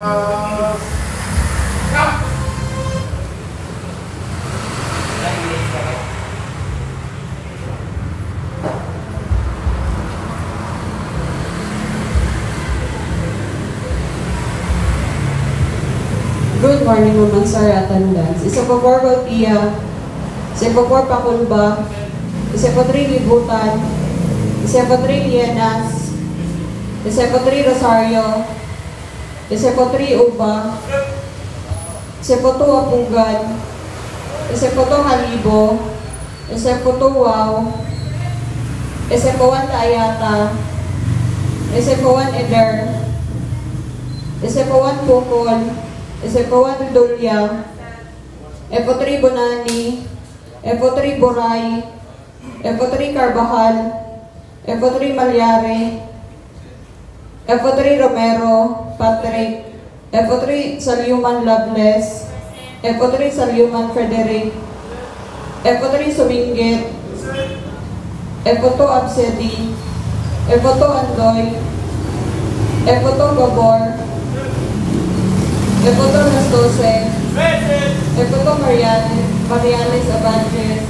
Uh, Good morning, Ma'am Sir Attendance. Isa po for Baltia, isa po for Pakulba, isa po 3 Libutan, isa po 3 Lienas, isa po 3 Rosario, isa po 3 Uba, isa po 2 Apugan, isa po 2 Halibo, isa po 2 Wow, isa po 1 Taayata, isa po 1 Eder, isa po 1 Pukol, isa po 1 Dulya, Epo 3 Bonani, Epo 3 Boray, Epo 3 Carbajal, Epo 3 Malyare, Epo 3 Romero, Patrick, Epo 3 Salyuman Loveless, Epo 3 Salyuman Frederick, Epo 3 Sumingit, Epo 2 Absedi, Epo 2 Andoy, Epo 2 Gabor, Epo 2 Las 12, Epo 2 Marianes Abantes,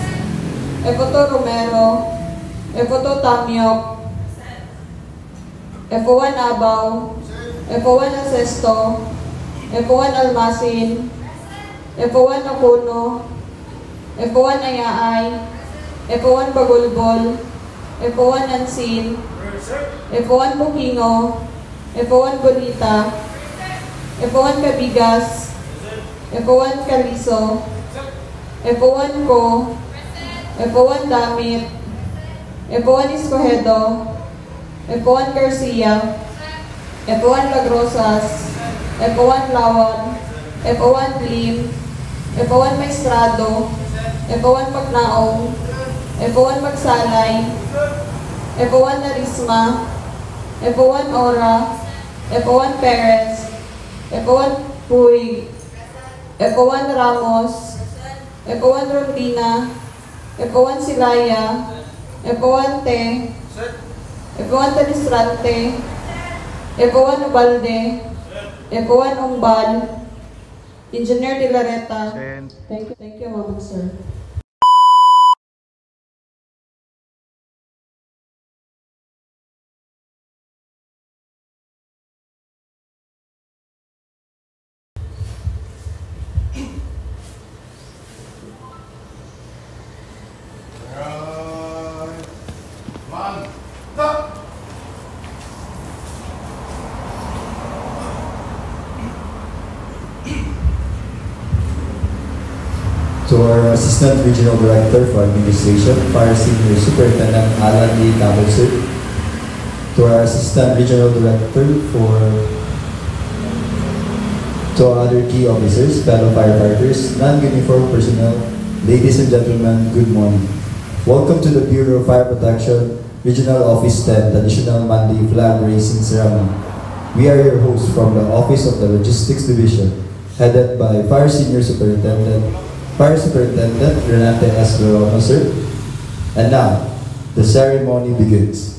Epo 2 Romero, Epo 2 Tamiok, Epo 1 Abaw, Epo 1 Asesto, Epo 1 Almasin, Epo 1 Akuno, Epo 1 Ayaay, Epo 1 Bagulbol, Epo 1 Ansin, Epo 1 Bukingo, Epo 1 Bonita, Epo 1 Cabigas, Epo 1 Caliso, Epo 1 Ko, Epo 1 Damit, Epo 1 Escojedo, Epo 1 Garcia, Epo 1 Lagrosas, Epo 1 Lawan, Epo 1 Lim, Epo 1 Maestrado, Epo 1 Magnaong, Epo 1 Magsalay, Epo 1 Narisma, Epo 1 Ora, Epo 1 Perez, Epo 1 Puig, Epo 1 Ramos, Epo 1 Rondina, Epo 1 Silaya, Epo 1 Te, Epo 1 Talistrante, Epo 1 Ubalde, Epo 1 Umbal, Engineer De La Reta. Thank you, Ma'am Sir. To our Assistant Regional Director for Administration, Fire Senior Superintendent Alan E. Cabelser. To our Assistant Regional Director to our other key officers, fellow firefighters, non-uniform personnel, ladies and gentlemen, good morning. Welcome to the Bureau of Fire Protection Regional Office 10 Traditional Monday Flag Raising Ceremony. We are your hosts from the Office of the Logistics Division, headed by Fire Senior Superintendent Renate S. Verona, sir. And now, the ceremony begins.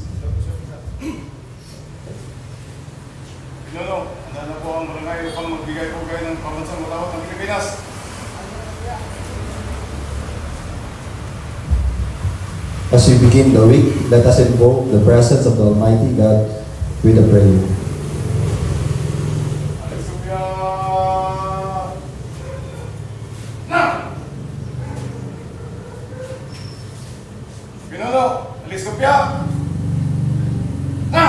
As we begin the week, let us invoke the presence of the Almighty God with a prayer. Pinuno, alis kopya! Na!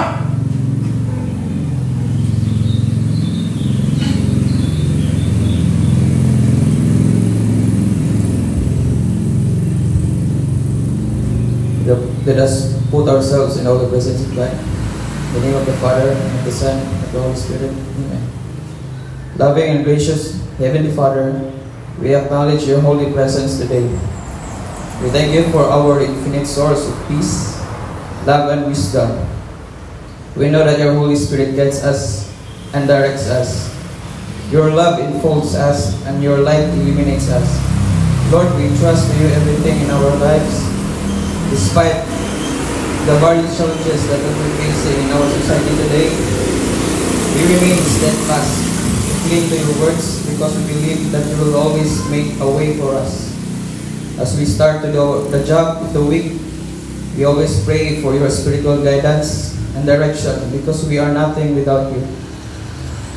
Let us put ourselves in all the presence of God. In the name of the Father, and of the Son, and of the Holy Spirit. Amen. Loving and gracious Heavenly Father, we acknowledge your holy presence today. We thank you for our infinite source of peace, love, and wisdom. We know that your Holy Spirit guides us and directs us. Your love enfolds us, and your light illuminates us. Lord, we trust to you everything in our lives, despite the various challenges that we're facing in our society today. We remain steadfast cling to your words because we believe that you will always make a way for us. As we start to do the job of the week, we always pray for your spiritual guidance and direction because we are nothing without you.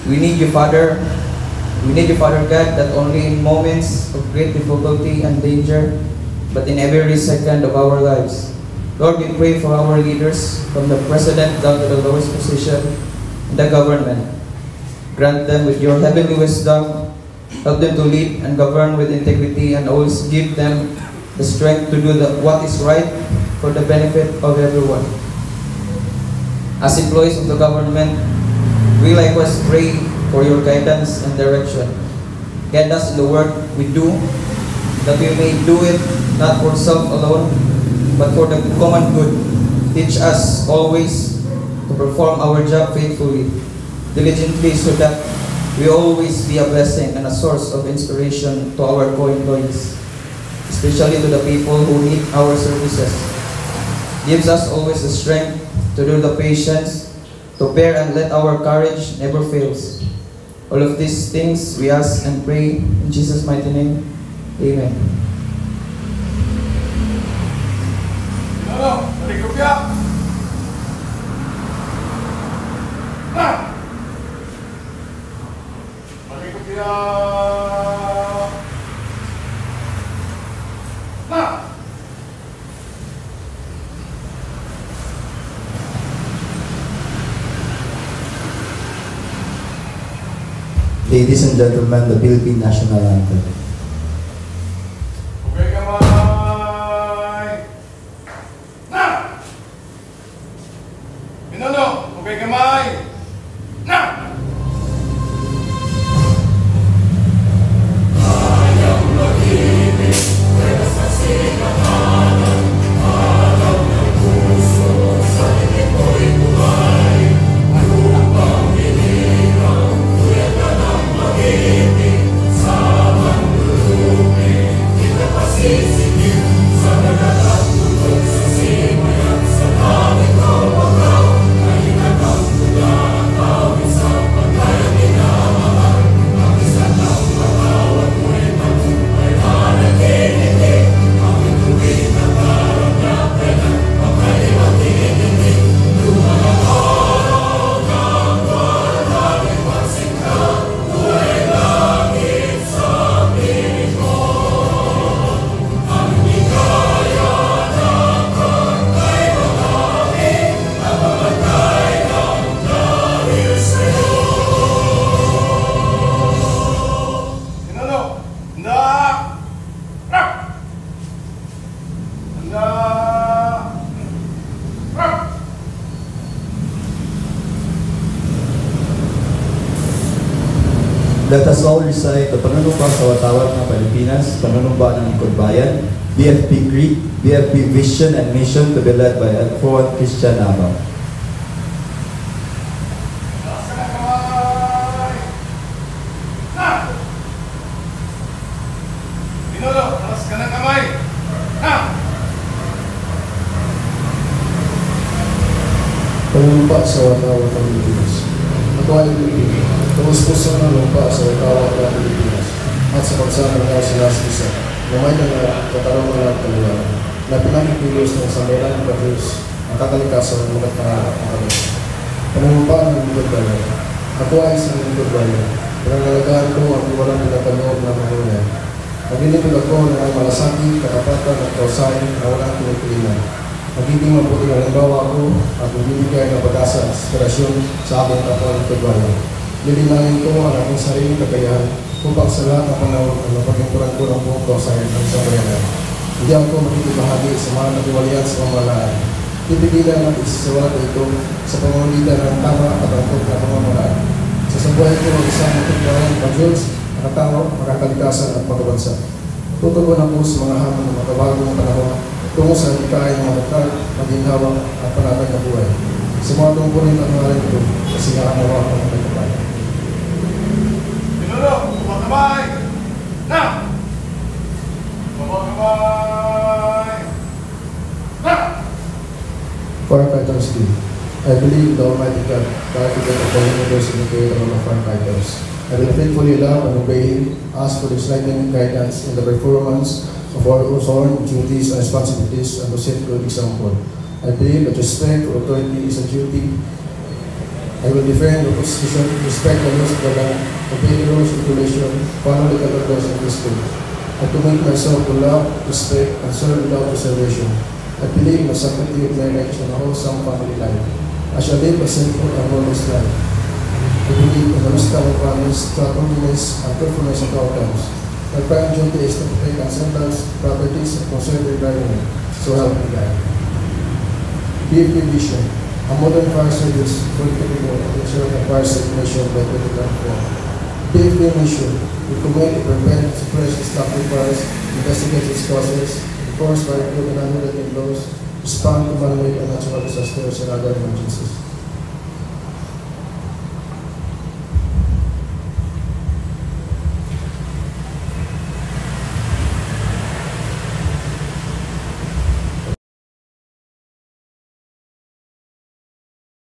We need you, Father. We need you, Father God, not only in moments of great difficulty and danger, but in every second of our lives. Lord, we pray for our leaders, from the President down to the lowest position in the government. Grant them with your heavenly wisdom. Help them to lead and govern with integrity, and always give them the strength to do what is right for the benefit of everyone. As employees of the government, we likewise pray for your guidance and direction. Guide us in the work we do, that we may do it not for self alone, but for the common good. Teach us always to perform our job faithfully, diligently, so that we always be a blessing and a source of inspiration to our co-employees, especially to the people who need our services. Gives us always the strength to do the patience, to bear, and let our courage never fails. All of these things we ask and pray in Jesus' mighty name. Amen. Ano? Balik kopya. Na! Balik kopya. Na! Ladies and gentlemen, the Philippine National Anthem. Okay, kamay. Na! Minano, okay, kamay. Na! Let us all recite the panunumpa sa watawat ng Pilipinas, panunumpa ng Lingkod-Bayan, BFP Creed, BFP Vision and Mission to be led by F1 Christian Abang. Taas ka na, kamay. Na! Minano, taas ka na, kamay. Na! Panunumpa sa watawat ng Pilipinas. Ako ay Pilipino. Tumus-puso ng lumpa sa watawat ng Pilipinas at sa pagsama ng isa na may katarungan ng kaliwangan na pinagkikilos ng sambayan ng Diyos ang kakalikasan ng mga pangarap ng kami. Panunumpa ng Lingkod-Bayan. Ako ay isang Lingkod-Bayan. Pinangalagaan ko ang iwalang pinapanood ng mahunay. Naglilipid ako ng ang malasakit, katapatan at kausahin na walang pinipilinan. Magiging mabuti ng halimbawa ako at magbibigay ng pag-asa at inspirasyon sa aking kapwa Lingkod-Bayan. Lilinangin ko ang aking sariling kakayahan upang sa lahat ng panahon ang mapagingkuran ko ng buong kausayan ng sambayanan. Hindi ako makikibahagi sa mga natiwalian sa pamahalaan. Pipigilan at isasawala ko ito sa pamamagitan ng tama at angkop na pamahalaan. Sasabuhay ko ang isang matutularan ng Diyos, nakatawa, makakalikasan at pagkabansa. Tutugon ako sa mga hamon ng makabagong panahon tungo sa hikain ng matatag, maginhawa at panatag na buhay. Sa mga tungkulin at ngalan ito, kasi nga ang nawa ng pagkabayan. Minano, kamay. Na! Kamay. Na! Firefighters Day. I believe in the Almighty God, the architect of the universe and the creator of our fighters. I will faithfully love and obey Him, ask for His enlightening guidance in the performance of our own duties and responsibilities, and to set good example. I believe that respect for authority is a duty. I will defend the Constitution, respect the laws of the land, obey the rules and regulations, follow the laws and principles, and to make myself to love, respect, and serve without reservation. I believe in the sanctity of marriage and a wholesome family life. I shall live a simple and honest life. I believe in the wisdom of promise, trustworthiness, and truthfulness at all times. My prime duty is to protect ancestors, properties, and conserve the environment. So help me God. BFP Vision, a modern fire service fully capable of ensuring a fire safe nation by 2024. BFP Mission, we commit to prevent, suppress, stop the fires, investigate its causes, enforce fire code and unrelated laws, respond to man-made and natural disasters and other emergencies.